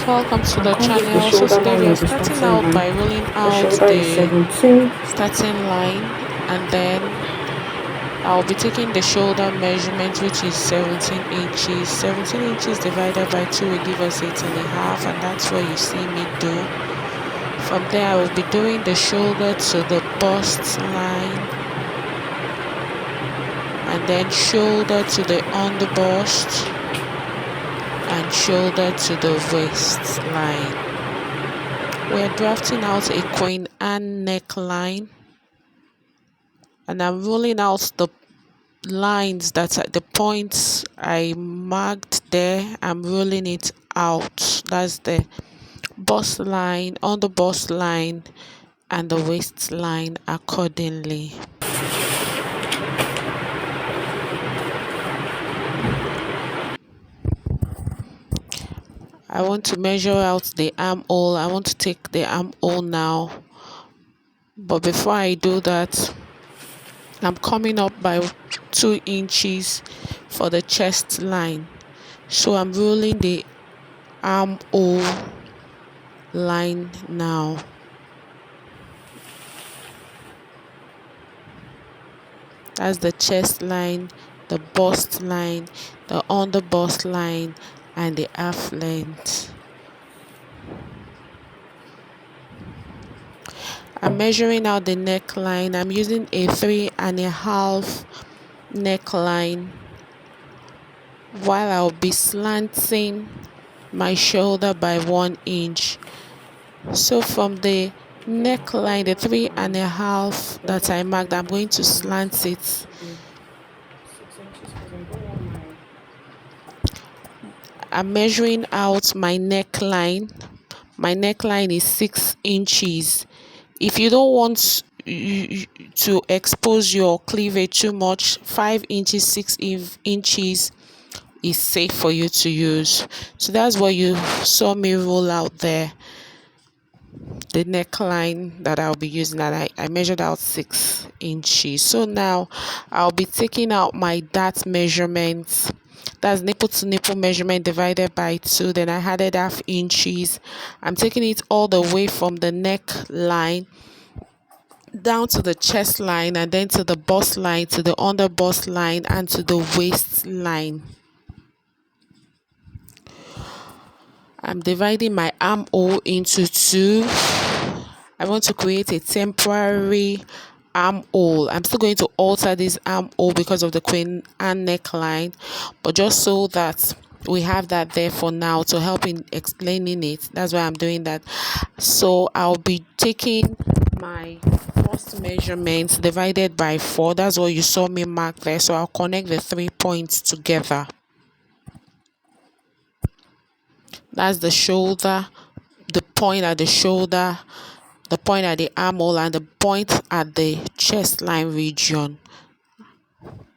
Welcome to And the come with the channel. So shoulder today line we are or the starting starting out line. by rolling The out shoulder is the 17. starting line, and then I'll be taking the shoulder measurement, which is 17 inches. 17 inches divided by 2 will give us 8.5, and that's what you see me do. From there I will be doing the shoulder to the bust line, and then shoulder to the underbust, and shoulder to the waist line. We're drafting out a Queen Ann neckline, and I'm rolling out the lines that are the points I marked there. I'm rolling it out. That's the bust line, on the bust line, and the waist line accordingly. I want to measure out the armhole. I want to take the armhole now, but before I do that, I'm coming up by 2 inches for the chest line. So I'm rolling the armhole line now. That's the chest line, the bust line, the under bust line, and the half length. I'm measuring out the neckline. I'm using a 3.5 neckline, while I'll be slanting my shoulder by 1 inch. So from the neckline, the 3.5 that I marked, I'm going to slant it. 6 inches because I don't want my. I'm measuring out my neckline. My neckline is 6 inches. If you don't want to expose your cleavage too much, 5 inches, 6 inches is safe for you to use. So that's what you saw me roll out there, the neckline that I'll be using, that I measured out 6 inches. So now I'll be taking out my dart measurements. That's nipple to nipple measurement divided by 2. Then I added half inches. I'm taking it all the way from the neckline down to the chest line, and then to the bust line, to the under bust line, and to the waist line. I'm dividing my armhole into 2. I want to create a temporary armhole. I'm still going to alter this armhole because of the Queen Ann neckline, but just so that we have that there for now to help in explaining it, that's why I'm doing that. So I'll be taking my first measurement divided by 4. That's what you saw me mark there. So I'll connect the 3 points together. That's the shoulder, the point at the shoulder, the point at the armhole, and the point at the chest line region.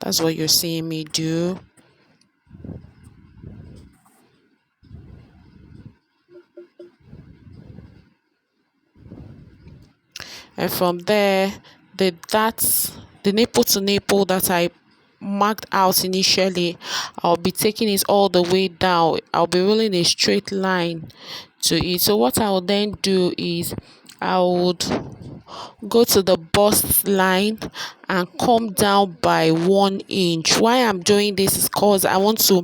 That's what you're seeing me do. And from there, the nipple to nipple that I marked out initially, I'll be taking it all the way down. I'll be rolling a straight line to it. So what I'll then do is I would go to the bust line and come down by 1 inch. Why I'm doing this is because I want to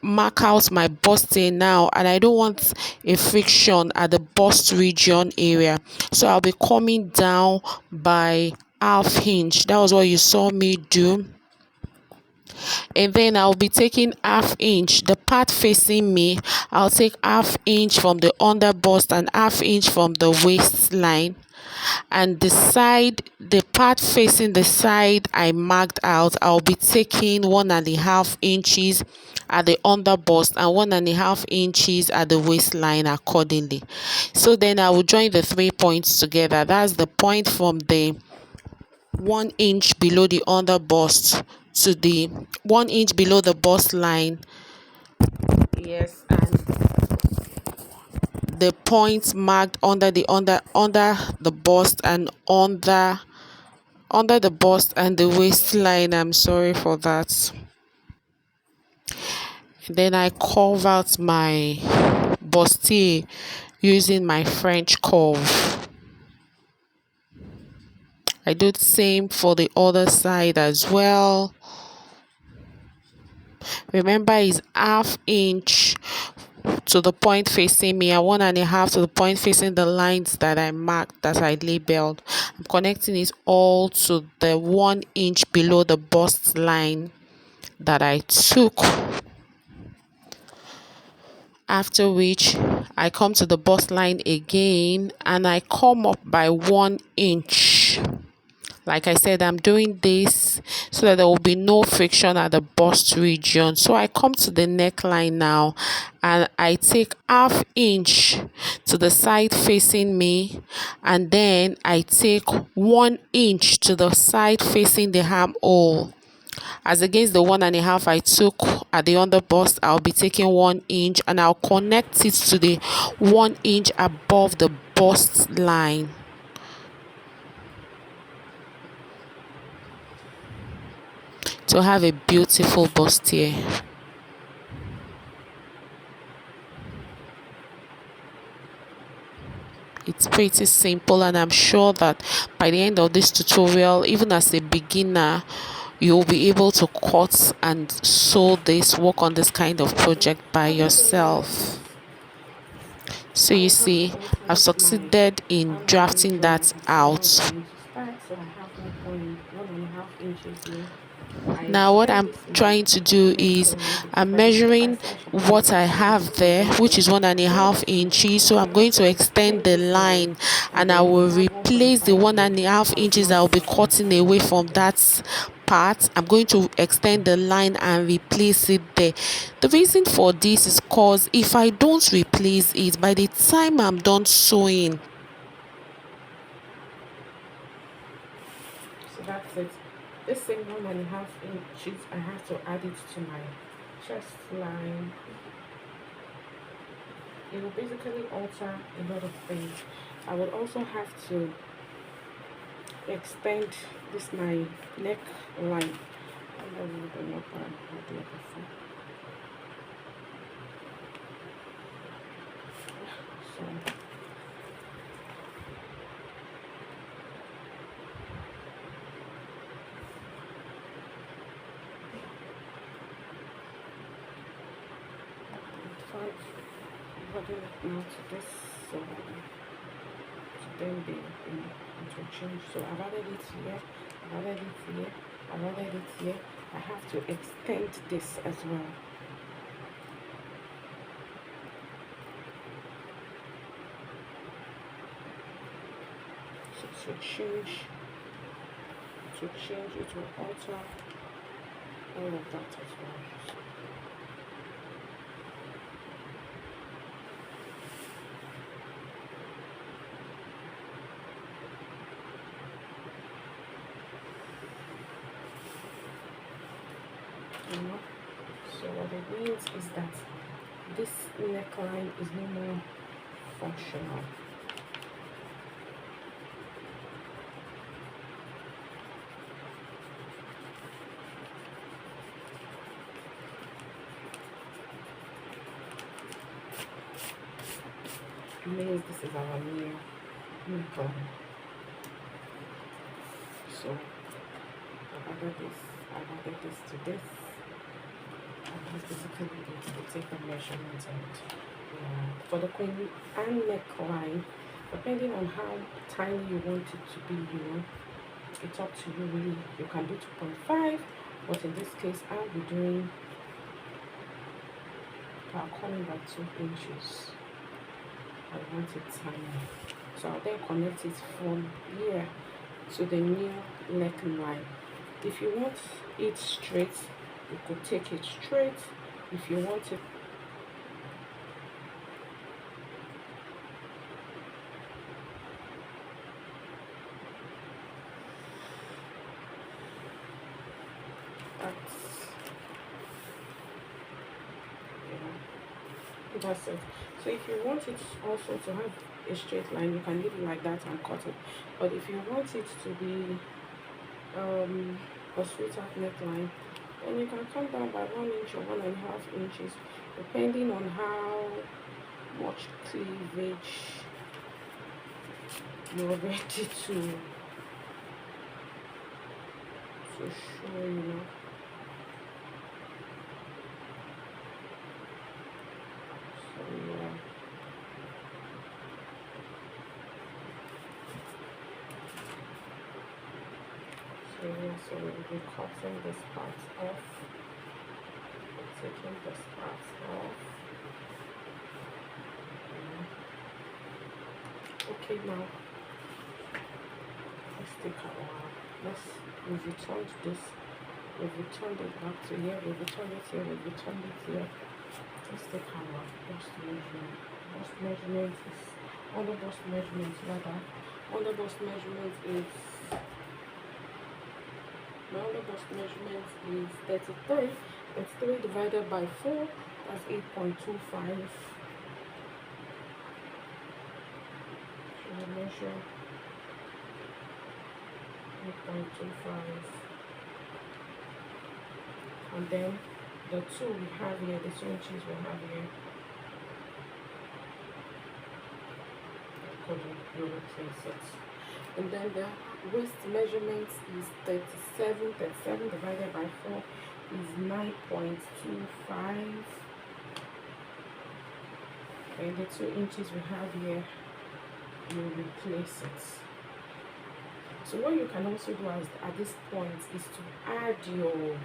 mark out my busting now, and I don't want a friction at the bust region area. So I'll be coming down by half inch. That was what you saw me do. And then I'll be taking half inch, the part facing me. I'll take half inch from the under bust and half inch from the waistline, and the part facing the side I marked out, I'll be taking 1.5 inches at the under bust and 1.5 inches at the waistline accordingly. So then I will join the 3 points together. That's the point from the 1 inch below the under bust to the 1 inch below the bust line. Yes, and the points marked under the bust and under the bust and the waistline. I'm sorry for that. Then I curve out my bustier using my French curve. I do the same for the other side as well. Remember, it's half inch to the point facing me and 1.5 to the point facing the lines that I marked, that I labeled. I'm connecting it all to the 1 inch below the bust line that I took. After which I come to the bust line again and I come up by 1 inch. Like I said, I'm doing this so that there will be no friction at the bust region. So I come to the neckline now and I take half inch to the side facing me, and then I take 1 inch to the side facing the armhole. As against the 1.5 I took at the under bust, I'll be taking 1 inch and I'll connect it to the 1 inch above the bust line to have a beautiful bustier. It's pretty simple, and I'm sure that by the end of this tutorial, even as a beginner, you'll be able to cut and sew this, work on this kind of project by yourself. So I you will have see, to I've alternate my succeeded in armhole drafting join that to see how it's out. going to start. So I have 1.5 inches here. I Now what extend I'm this my trying to do is neckline because I'm by the step I measuring say I should have what about I 2 have inches on there, this which side. is one and a So half inches. So I'm I'm going going to to extend extend the this line line and and I then I will have replace the 1.5 one here and a half as inches my I'll be cutting away from okay. that part. I'm going to extend the line and replace it there. The reason for this is because if I don't replace it, by the time I'm done sewing, So that's it. This same 1.5 inches, I have to add it to my chest line. It will basically alter a lot of things. I would also have to extend this my neck line. And I will do not do it before. So five body now to this, so then it will change. So I've added it here, I've added it here, I've added it here. I have to extend this as well. So it will alter all of that as well. You know? So what it means is that this neckline is no more functional. It means this is our new neckline. So I've added this to this. And that's basically it. We take the measurements and for the Queen Ann neckline, depending on how tiny you want it to be, it's up to you really. You can do 2.5, but in this case I'll be doing coming by 2 inches. I want it tiny. So I'll then connect it from here to the new neckline. If you want it straight, you could take it straight. If you want it that's that's it. So if you want it also to have a straight line, you can leave it like that and cut it. But if you want it to be a sweetheart neckline, then you can come down by 1 inch or 1.5 inches, depending on how much cleavage you're ready to show, So yeah. So we'll be cutting this part off. Taking this part off. Okay, now let's take a while. We've returned this. We've returned it back to here. We've returned it here. We've returned it here. Let's take our bust measurement. Bust measurement is under bust measurement rather. Under bust measurement is my under bust measurement is 33. 33 divided by 4, that's 8.25. So I measure 8.25. And then the 2 we have here, the 2 inches we have here, you replace it. And then the waist measurement is 37. 37 divided by 4 is 9.25. And the 2 inches we have here, you replace it. So what you can also do at this point is to add your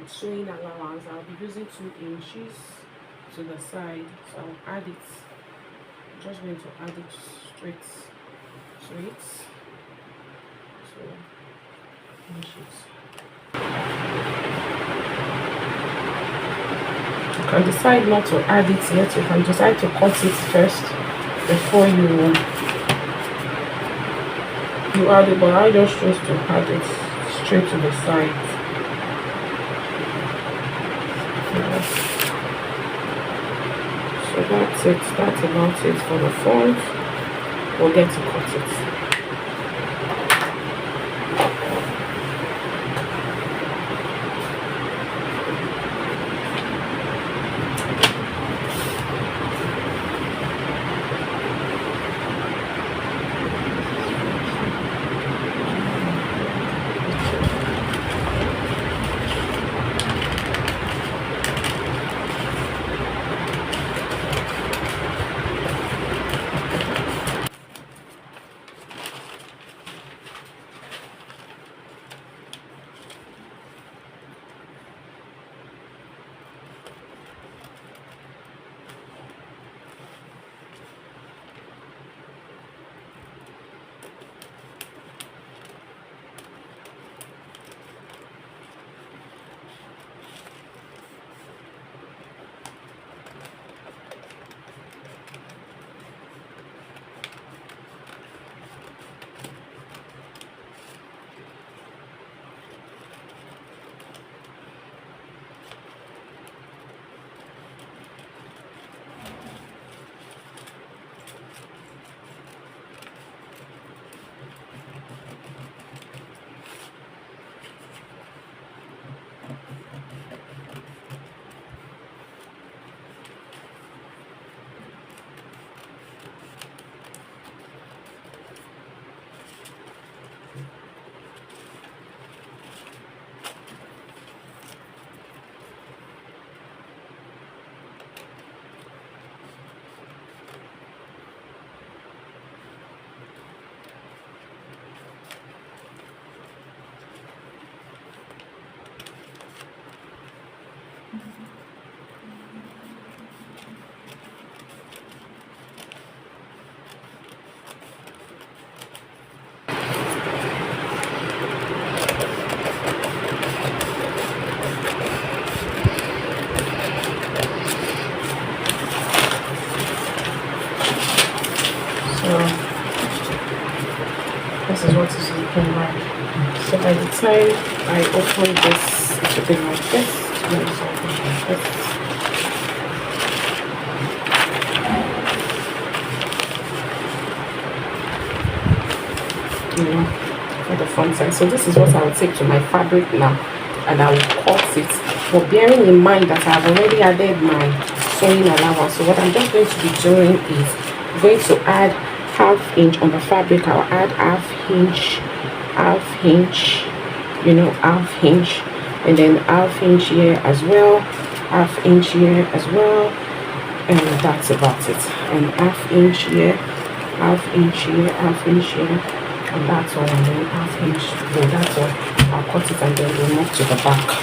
sewing allowance. I'll be using 2 inches to the side, so I'll add it. I'm just going to add it straight to it. So inches. You can decide not to add it yet. You can decide to cut it first before you add it, but I just choose to add it straight to the side. So that's it. That's about it for the front. We'll get to cut it. This is what is looking like. So by the time I open this, it will be like this. For the front side. So this is what I will take to my fabric now, and I will cut it. But bearing in mind that I've already added my sewing allowance. So what I'm just going to be doing is going to add half inch on the fabric. I'll add half inch, half inch, and then half inch here as well, half inch here as well, and that's about it. And half inch here, half inch here, half inch here, and that's all. And then half inch, so that's all. I'll cut it and then we'll move to the back.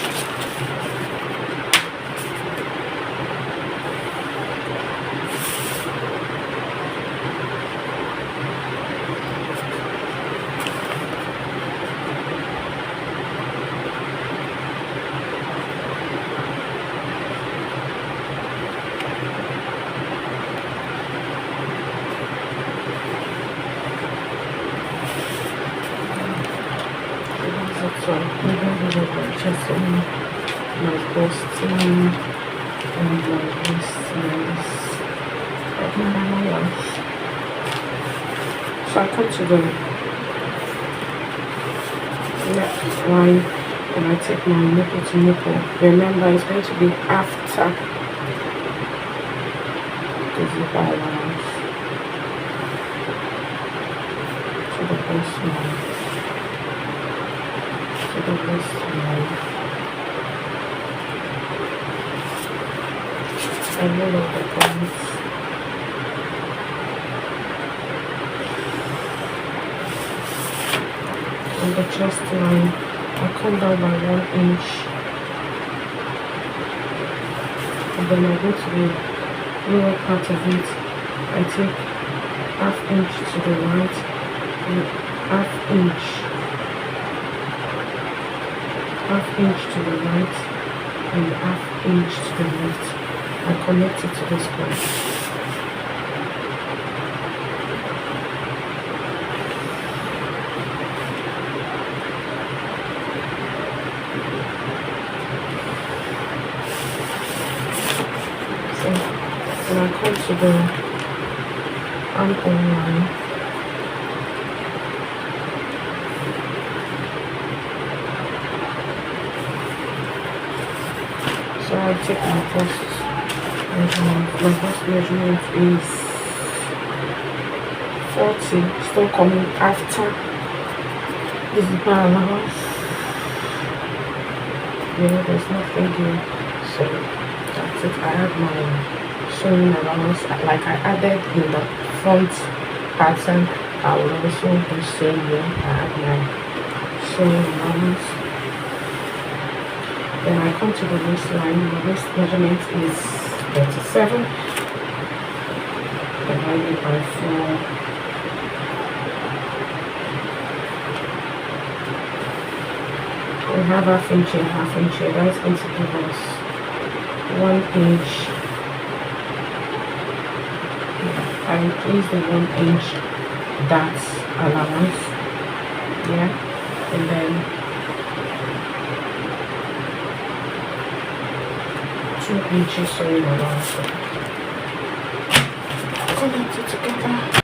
So maybe my chest on my bust and my waist like my normal one. So I come to the left line and I take my nipple to nipple. Remember, it's going to be after the zipper allowance to the waistline. To the waistline. And roll over the pants. On the chest line, I come down by 1 inch, and then I go to the lower part of it. I take half inch to the right and half inch to the right and half inch to the left. I connect it to this point. And I come to the armhole line. So I take my bust measurement. My bust measurement is 40, still coming after the zipper allowance. There's nothing here. So that's it. I have my sewing allowance like I added in the front pattern. I will also do same here. I add my sewing allowance. Then I come to the waistline. The waist measurement is 37 divided by 4. We have half inch here, half inch here. That's going to give us 1 inch. I increase the 1 inch that's allowance, and then 2 inches sewing allowance. Connect it together.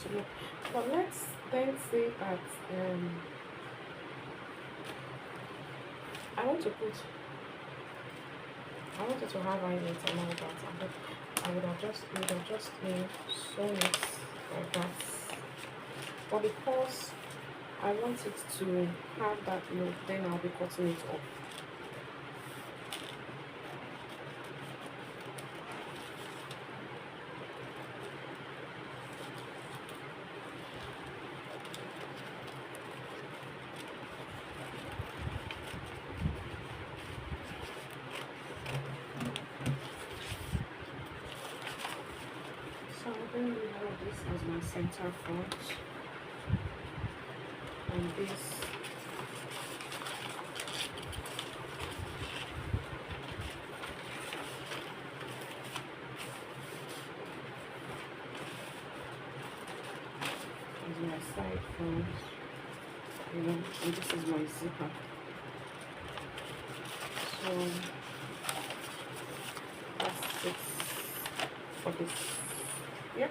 to look. But let's then say that I want to put, I wanted to have eyelids and all that, but I would have just, sewn it like that. But because I want it to have that look, then I'll be cutting it off. So I'm going to have this as my center front, and this is my side front, and this is my zipper. So that's it for this. Yep.